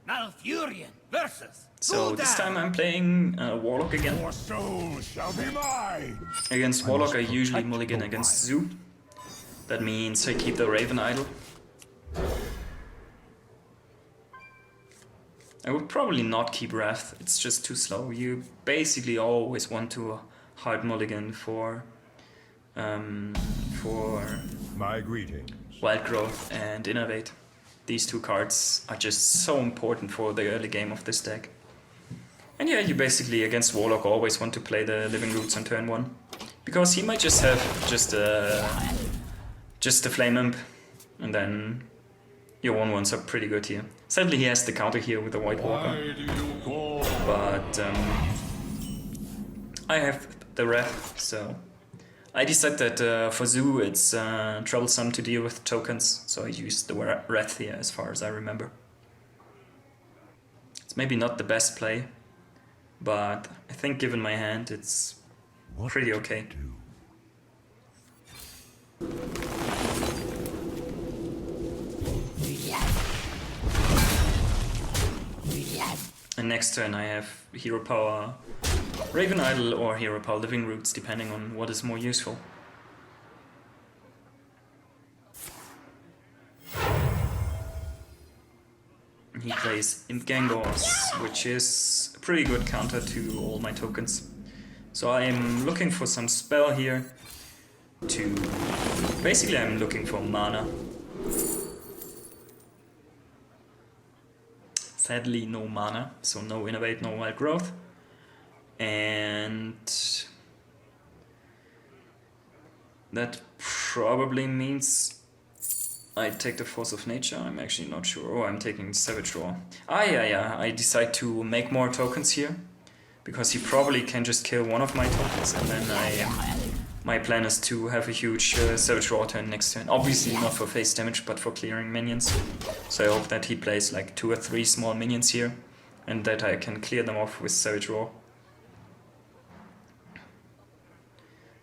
Malfurion versus. So this time I'm playing Warlock again. Your soul shall be mine. Against Warlock I usually mulligan against Zoo. That means I keep the Raven idle. I would probably not keep Wrath, it's just too slow. You basically always want to hard mulligan for My greetings. Wild Growth and Innovate. These two cards are just so important for the early game of this deck. And yeah, you basically against Warlock always want to play the Living Roots on turn 1. Because he might just have just a Flame Imp, and then your 1/1s are pretty good here. Sadly he has the counter here with the White Walker. But I have the Wrath, so I decided that for Zoo it's troublesome to deal with tokens, so I used the Wrath here as far as I remember. It's maybe not the best play, but I think given my hand it's pretty okay. And next turn I have Hero Power Raven Idol or Hero Power Living Roots, depending on what is more useful. He plays Imp Gangos, which is a pretty good counter to all my tokens. So I'm looking for some spell here to... Basically I'm looking for mana. Sadly no mana, so no Innovate, no Wild Growth. And that probably means I take the Force of Nature. I'm actually not sure. Oh, I'm taking Savage Roar. Yeah, I decide to make more tokens here, because he probably can just kill one of my tokens, and then my plan is to have a huge Savage Roar turn next turn. Obviously not for face damage, but for clearing minions. So I hope that he plays like 2 or 3 small minions here, and that I can clear them off with Savage Roar.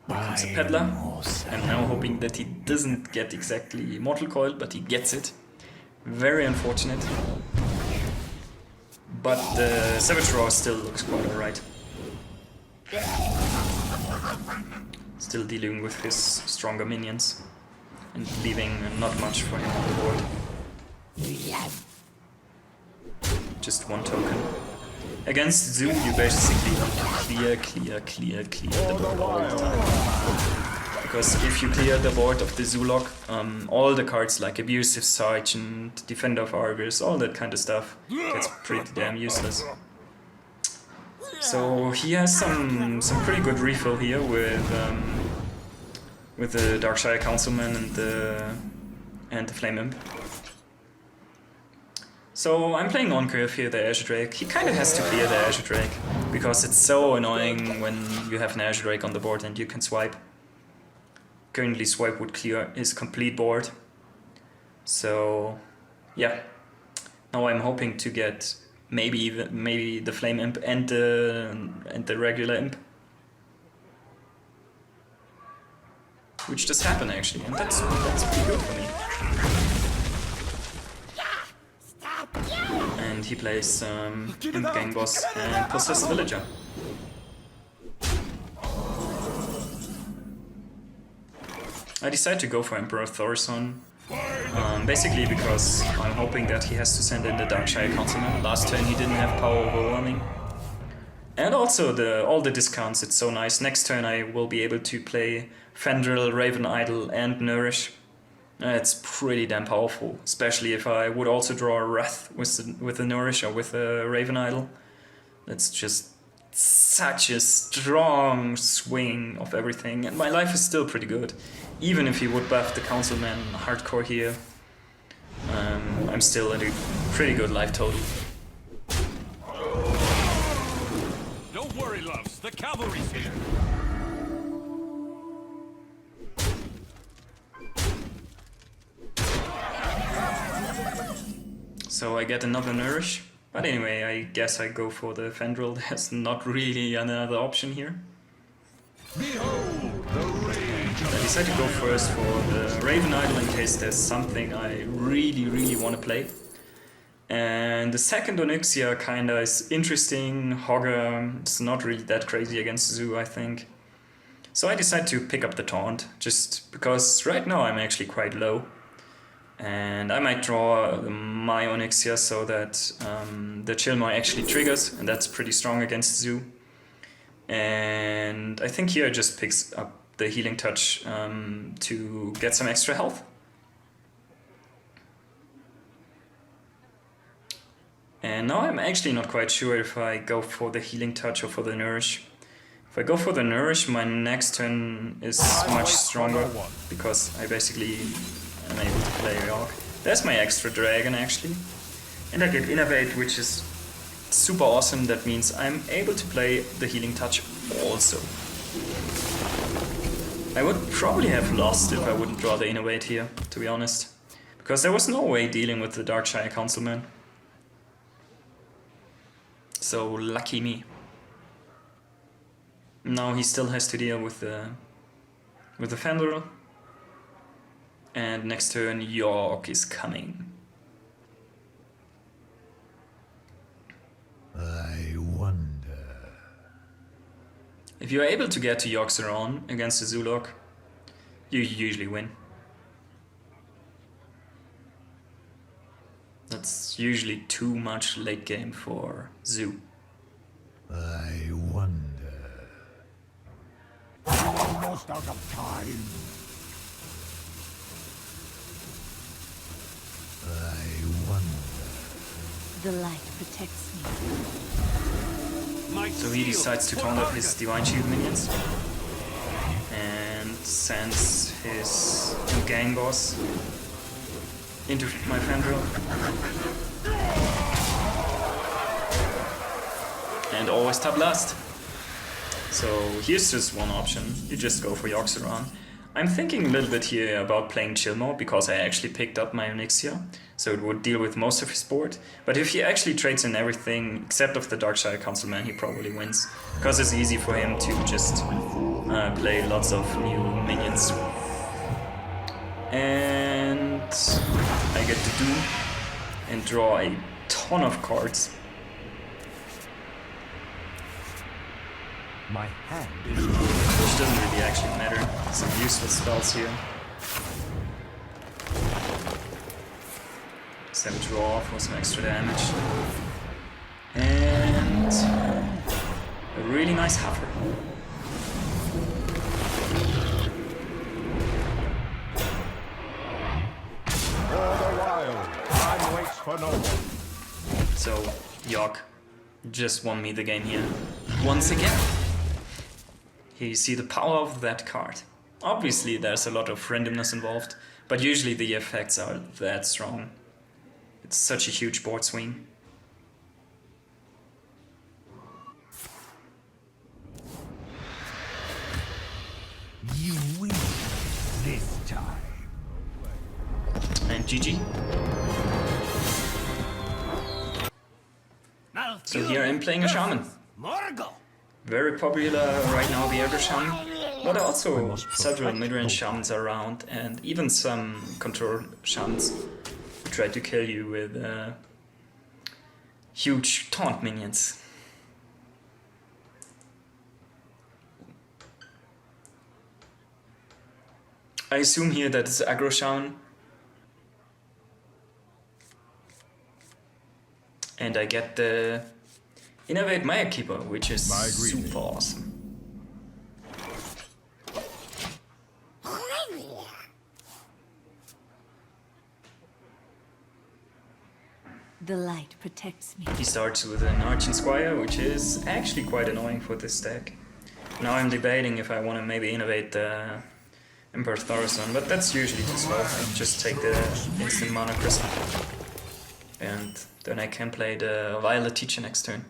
Here comes a Peddler. I'm now hoping that he doesn't get exactly Mortal Coil, but he gets it. Very unfortunate. But the Savage Roar still looks quite alright. Still dealing with his stronger minions and leaving not much for him on the board. Just one token. Against Zoo you basically want to clear the board all the time. Because if you clear the board of the Zoolog, all the cards like Abusive Sergeant, Defender of Argus, all that kind of stuff gets pretty damn useless. So he has some pretty good refill here with the Darkshire Councilman and the Flame Imp. So I'm playing on curve here, the Azure Drake. He kind of has to clear the Azure Drake, because it's so annoying when you have an Azure Drake on the board and you can swipe. Currently swipe would clear his complete board. So yeah, now I'm hoping to get maybe the Flame Imp and the regular Imp. Which just happened actually, and that's pretty good for me. And he plays Imp Gang Boss and Possessed Villager. I decide to go for Emperor Thorson, basically because I'm hoping that he has to send in the Darkshire Councilman. Last turn he didn't have Power Overwhelming. And also all the discounts, it's so nice. Next turn I will be able to play Fendril, Raven Idol and Nourish. It's pretty damn powerful, especially if I would also draw a Wrath with the Nourish or with a Raven Idol. That's just such a strong swing of everything, and my life is still pretty good. Even if he would buff the Councilman hardcore here, I'm still at a pretty good life total. Don't worry, loves, the cavalry's here. So I get another Nourish, but anyway, I guess I go for the Fendril. There's not really another option here. I decide to go first for the Raven Idol in case there's something I really want to play. And And the second Onyxia kinda is interesting. Hogger is not really that crazy against Zoo, I think. So I decided to pick up the taunt, just because right now I'm actually quite low. And I might draw my Onyxia so that the Chillmore actually triggers, and that's pretty strong against Zoo. And I think here it just picks up the Healing Touch to get some extra health. And now I'm actually not quite sure if I go for the Healing Touch or for the Nourish. If I go for the Nourish, my next turn is much stronger, because I basically am able to play Yogg. There's my extra dragon actually. And I get Innovate, which is super awesome. That means I'm able to play the Healing Touch also. I would probably have lost if I wouldn't draw the Innovate here, to be honest. Because there was no way dealing with the Darkshire Councilman. So lucky me. Now he still has to deal with the Fenrir. And next turn Yogg is coming. I wonder. If you're able to get to Yogg-Saron against the Zulok, you usually win. That's usually too much late game for Zoo. I wonder. Almost out of time. I wonder. The light protects me. So he decides to taunt up his Divine Shield minions and sends his gang boss into my Fandral. And always tap last. So here's just one option. You just go for Yogg-Saron. I'm thinking a little bit here about playing Chillmore because I actually picked up my Onyxia, so it would deal with most of his board. But if he actually trades in everything except of the Darkshire Councilman, he probably wins, because it's easy for him to just play lots of new minions. And I get to do and draw a ton of cards. My hand is Which doesn't really actually matter. Some useless spells here. Some draw for some extra damage. And a really nice hover. All the while, time waits for no one. So, Yogg just won me the game here. Once again. Here you see the power of that card. Obviously there's a lot of randomness involved, but usually the effects are that strong. It's such a huge board swing. You win this time. And GG. So here I'm playing a Shaman. Very popular right now, the Elder Shaman. But also several mid-range Shamans around, and even some control Shamans who try to kill you with huge taunt minions. I assume here that it's aggro Shaman. And I get the Innovate Maya Keeper, which is super awesome. The light protects me. He starts with an Archon Squire, which is actually quite annoying for this deck. Now I'm debating if I want to maybe innovate the Emperor Thaurissan, but that's usually too slow. I just take the instant mana crystal. And then I can play the Violet Teacher next turn.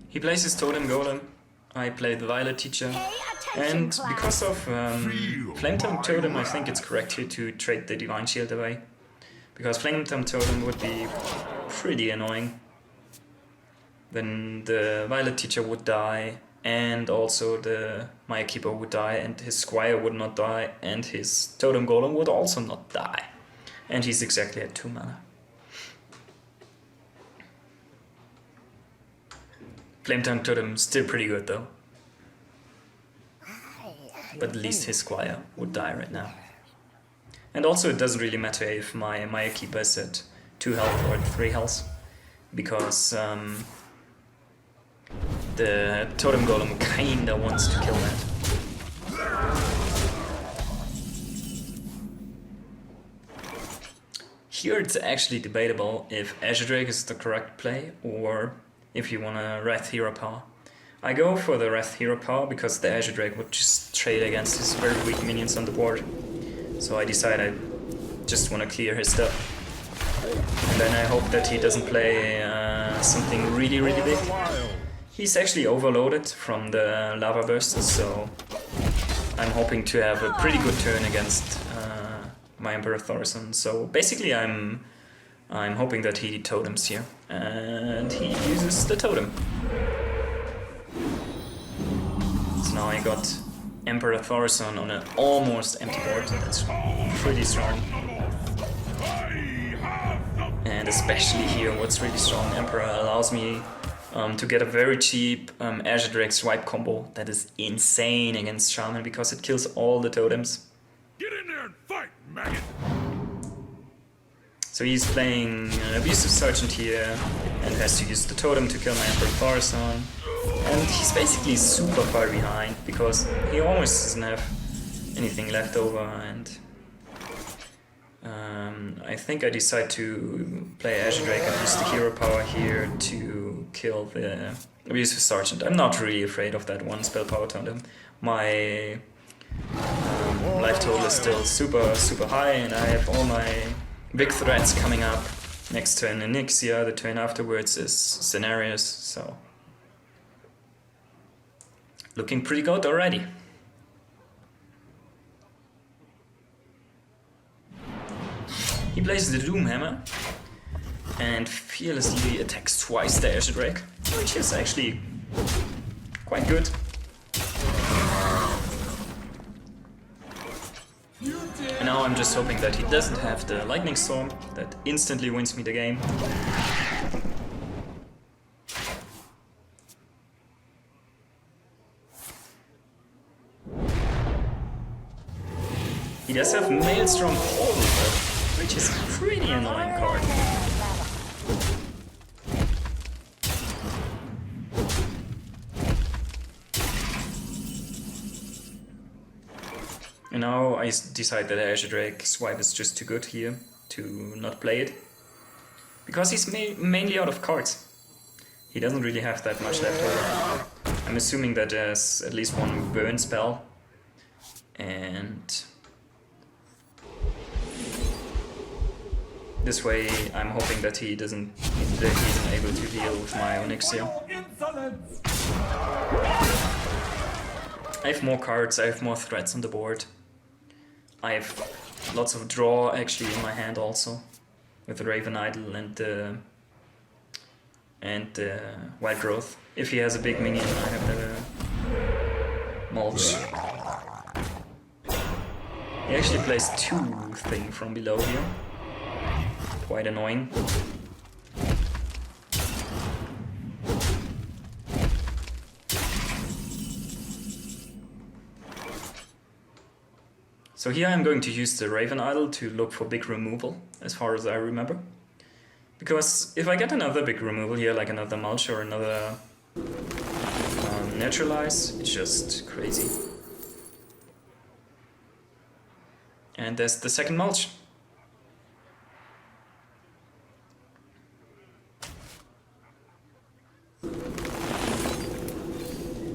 He plays his Totem Golem, I play the Violet Teacher, and because of Flame Totem I think it's correct here to trade the Divine Shield away. Because Flame Totem would be pretty annoying. then the Violet Teacher would die, and also the Maya Keeper would die, and his Squire would not die, and his Totem Golem would also not die. And he's exactly at 2 mana. Flametongue Totem still pretty good though. But at least his Squire would die right now. And also it doesn't really matter if my Maya Keeper is at 2 health or at 3 health, because the Totem Golem kinda wants to kill that. Here it's actually debatable if Azure Drake is the correct play or if you want a Wrath Hero Power. I go for the Wrath Hero Power because the Azure Drake would just trade against his very weak minions on the board. So I decide I just want to clear his stuff. And then I hope that he doesn't play something really big. He's actually overloaded from the Lava Bursts, so I'm hoping to have a pretty good turn against my Emperor Thorson. So basically I'm hoping that he totems here, and he uses the totem. So now I got Emperor Thorson on an almost empty board. That's pretty strong. And especially here, what's really strong, Emperor allows me to get a very cheap Azure Drake swipe combo that is insane against Shaman because it kills all the totems. Get in there and fight, maggot! So he's playing an Abusive Sergeant here and has to use the totem to kill my Emperor Thorson. And he's basically super far behind because he almost doesn't have anything left over, and I think I decide to play Azure Drake and use the hero power here to kill the Abusive Sergeant. I'm not really afraid of that one spell power tandem. My life total is still super high, and I have all my big threats coming up. Next turn Onyxia, the turn afterwards is Scenarios, so looking pretty good already. He plays the Doomhammer and fearlessly attacks twice the Azure Drake, which is actually quite good. And now I'm just hoping that he doesn't have the Lightning Storm that instantly wins me the game. He does have Maelstrom Portal though, which is a pretty annoying card. And now I decide that Azure Drake swipe is just too good here to not play it. Because he's mainly out of cards. He doesn't really have that much left over. I'm assuming that there's at least one burn spell. And this way I'm hoping that he isn't able to deal with my Onyxia. I have more cards, I have more threats on the board. I have lots of draw actually in my hand also, with the Raven Idol and the Wild Growth. If he has a big minion, I have the Mulch. He actually plays 2 thing from below here. Quite annoying. So here I'm going to use the Raven Idol to look for big removal, as far as I remember. Because if I get another big removal here, like another Mulch or another Neutralize, it's just crazy. And there's the second Mulch.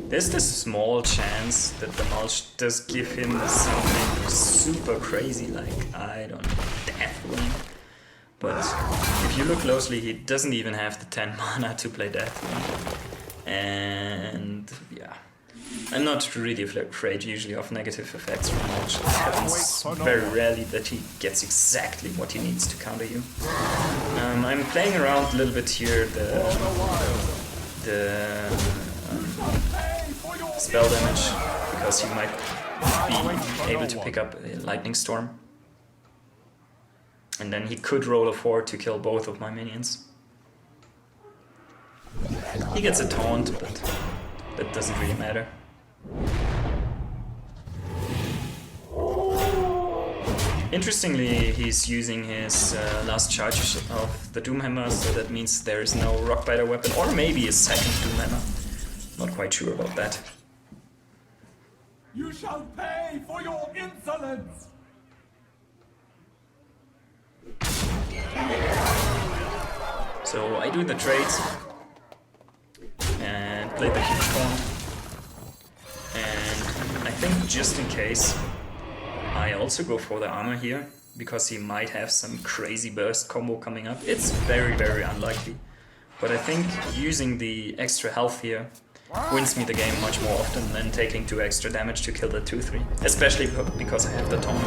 There's this small chance that the Mulch does give him something super crazy, like, I don't know, Deathwing. But if you look closely, he doesn't even have the 10 mana to play Deathwing. And yeah, I'm not really afraid usually of negative effects from Mulch. It happens very rarely that he gets exactly what he needs to counter you. I'm playing around a little bit here, the the spell damage, because he might be able to pick up a Lightning Storm. And then he could roll a 4 to kill both of my minions. He gets a taunt, but that doesn't really matter. Interestingly, he's using his last charge of the Doomhammer, so that means there is no Rockbiter weapon, or maybe a second Doomhammer. Not quite sure about that. You shall pay for your insolence! So I do the trades and play the huge taunt. And I think just in case, I also go for the armor here, because he might have some crazy burst combo coming up. It's very, very unlikely. But I think using the extra health here wins me the game much more often than taking 2 extra damage to kill the 2-3. Especially because I have the taunt.